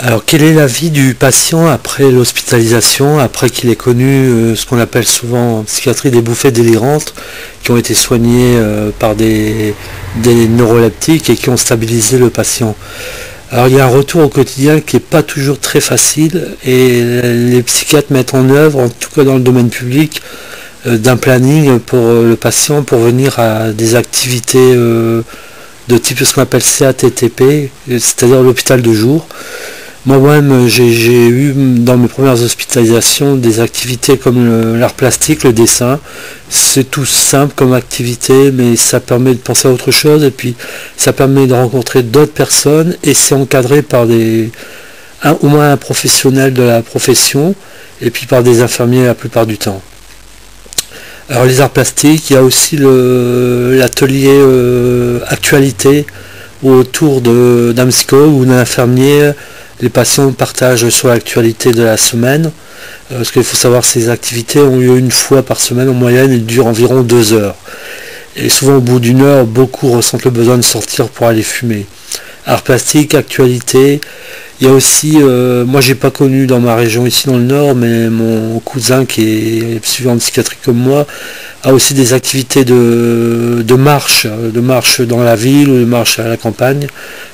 Alors, quel est l'avis du patient après l'hospitalisation, après qu'il ait connu ce qu'on appelle souvent en psychiatrie des bouffées délirantes, qui ont été soignées par des neuroleptiques et qui ont stabilisé le patient? Alors, il y a un retour au quotidien qui n'est pas toujours très facile et les psychiatres mettent en œuvre, en tout cas dans le domaine public, d'un planning pour le patient pour venir à des activités de type ce qu'on appelle CATTP, c'est-à-dire l'hôpital de jour. Moi-même, j'ai eu dans mes premières hospitalisations des activités comme l'art plastique, le dessin. C'est tout simple comme activité, mais ça permet de penser à autre chose et puis ça permet de rencontrer d'autres personnes et c'est encadré par au moins un professionnel de la profession et puis par des infirmiers la plupart du temps. Alors les arts plastiques, il y a aussi l'atelier actualité autour d'un psychologue ou d'un infirmier. Les patients partagent sur l'actualité de la semaine. Ce qu'il faut savoir, ces activités ont lieu une fois par semaine en moyenne et durent environ 2 heures. Et souvent au bout d'une heure, beaucoup ressentent le besoin de sortir pour aller fumer. Art plastique, actualité. Il y a aussi, moi j'ai pas connu dans ma région ici dans le Nord, mais mon cousin qui est suivi en psychiatrie comme moi, a aussi des activités de marche dans la ville ou de marche à la campagne.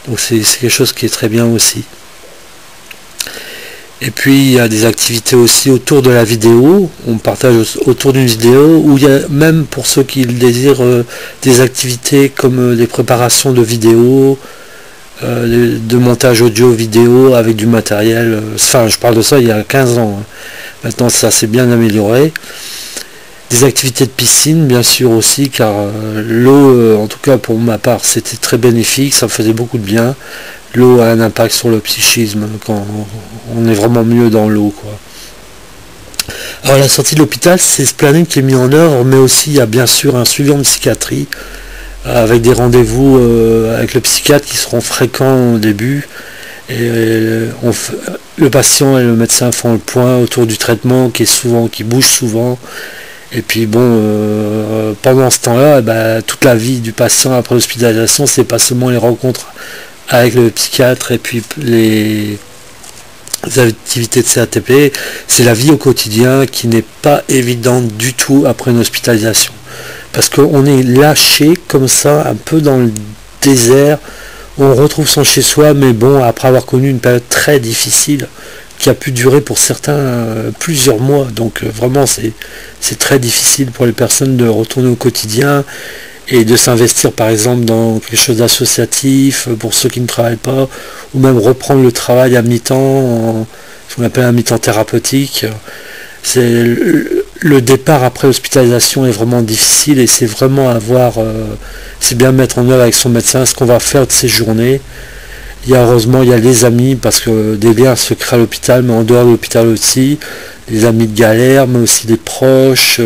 Donc c'est quelque chose qui est très bien aussi. Et puis il y a des activités aussi autour de la vidéo, on partage autour d'une vidéo, où il y a même pour ceux qui le désirent des activités comme des préparations de vidéos, de montage audio-vidéo avec du matériel, enfin je parle de ça il y a 15 ans, hein. Maintenant ça s'est bien amélioré. Des activités de piscine bien sûr aussi, car l'eau, en tout cas pour ma part, c'était très bénéfique, ça me faisait beaucoup de bien. L'eau a un impact sur le psychisme quand on est vraiment mieux dans l'eau, quoi. Alors la sortie de l'hôpital, c'est ce planning qui est mis en œuvre, mais aussi il y a bien sûr un suivi en psychiatrie avec des rendez-vous avec le psychiatre qui seront fréquents au début. Et le patient et le médecin font le point autour du traitement qui bouge souvent. Et puis bon, pendant ce temps-là, toute la vie du patient après l'hospitalisation, c'est pas seulement les rencontres avec le psychiatre et puis les activités de CATP, c'est la vie au quotidien qui n'est pas évidente du tout après une hospitalisation. Parce qu'on est lâché comme ça, un peu dans le désert, on retrouve son chez-soi, mais bon, après avoir connu une période très difficile, qui a pu durer pour certains plusieurs mois, donc vraiment c'est très difficile pour les personnes de retourner au quotidien, et de s'investir par exemple dans quelque chose d'associatif pour ceux qui ne travaillent pas, ou même reprendre le travail à mi-temps, ce qu'on appelle un mi-temps thérapeutique. Le départ après l'hospitalisation est vraiment difficile et c'est vraiment c'est bien mettre en œuvre avec son médecin ce qu'on va faire de ces journées. Heureusement il y a les amis, parce que des liens se créent à l'hôpital, mais en dehors de l'hôpital aussi, les amis de galère, mais aussi des proches,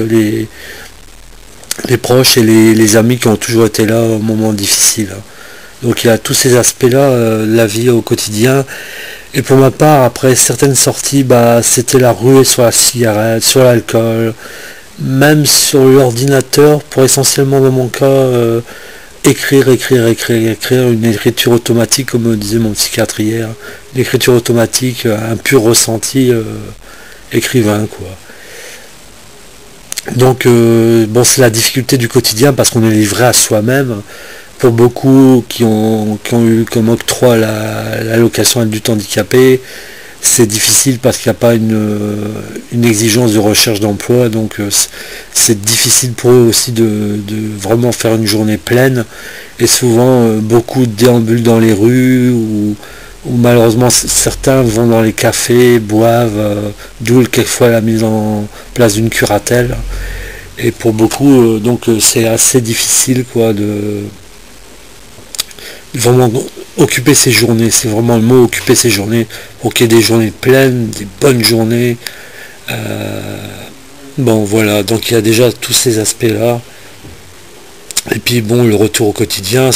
les proches et les amis qui ont toujours été là au moment difficile. Donc il y a tous ces aspects-là, la vie au quotidien. Et pour ma part, après certaines sorties, c'était la ruée sur la cigarette, sur l'alcool, même sur l'ordinateur, pour essentiellement dans mon cas, écrire, une écriture automatique, comme me disait mon psychiatre hier. L'écriture automatique, un pur ressenti écrivain, quoi. Donc c'est la difficulté du quotidien parce qu'on est livré à soi-même. Pour beaucoup qui ont eu comme octroi l'allocation adulte handicapé, c'est difficile parce qu'il n'y a pas une exigence de recherche d'emploi, donc c'est difficile pour eux aussi de vraiment faire une journée pleine, et souvent beaucoup déambulent dans les rues ou malheureusement certains vont dans les cafés, boivent, d'où quelquefois la mise en place d'une curatelle. Et pour beaucoup, c'est assez difficile de vraiment occuper ses journées. C'est vraiment le mot, occuper ses journées, pour qu'il y ait des journées pleines, des bonnes journées. Voilà, donc il y a déjà tous ces aspects-là. Et puis le retour au quotidien,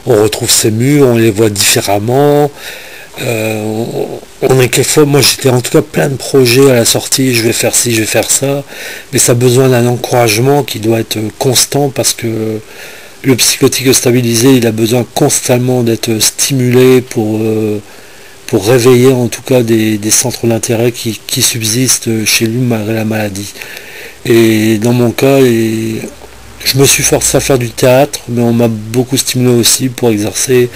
on retrouve ces murs, on les voit différemment. On est quelquefois, moi j'étais en tout cas plein de projets à la sortie, je vais faire ci, je vais faire ça, mais ça a besoin d'un encouragement qui doit être constant, parce que le psychotique stabilisé, il a besoin constamment d'être stimulé pour pour réveiller en tout cas des centres d'intérêt qui subsistent chez lui malgré la maladie. Et dans mon cas, je me suis forcé à faire du théâtre, mais on m'a beaucoup stimulé aussi pour exercer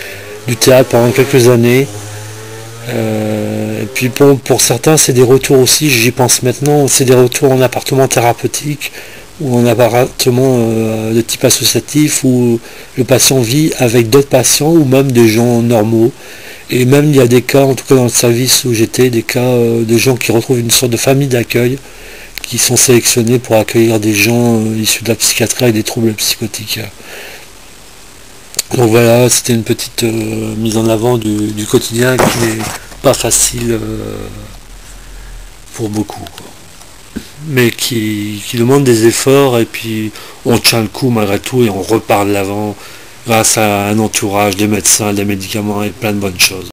du théâtre pendant quelques années. Et puis pour certains, c'est des retours aussi, j'y pense maintenant, c'est des retours en appartement thérapeutique ou en appartement de type associatif où le patient vit avec d'autres patients ou même des gens normaux. Et même il y a des cas, en tout cas dans le service où j'étais, des cas de gens qui retrouvent une sorte de famille d'accueil, qui sont sélectionnés pour accueillir des gens issus de la psychiatrie avec des troubles psychotiques. Donc voilà, c'était une petite mise en avant du quotidien qui n'est pas facile pour beaucoup, quoi. Mais qui demande des efforts et puis on tient le coup malgré tout et on repart de l'avant grâce à un entourage, des médecins, des médicaments et plein de bonnes choses.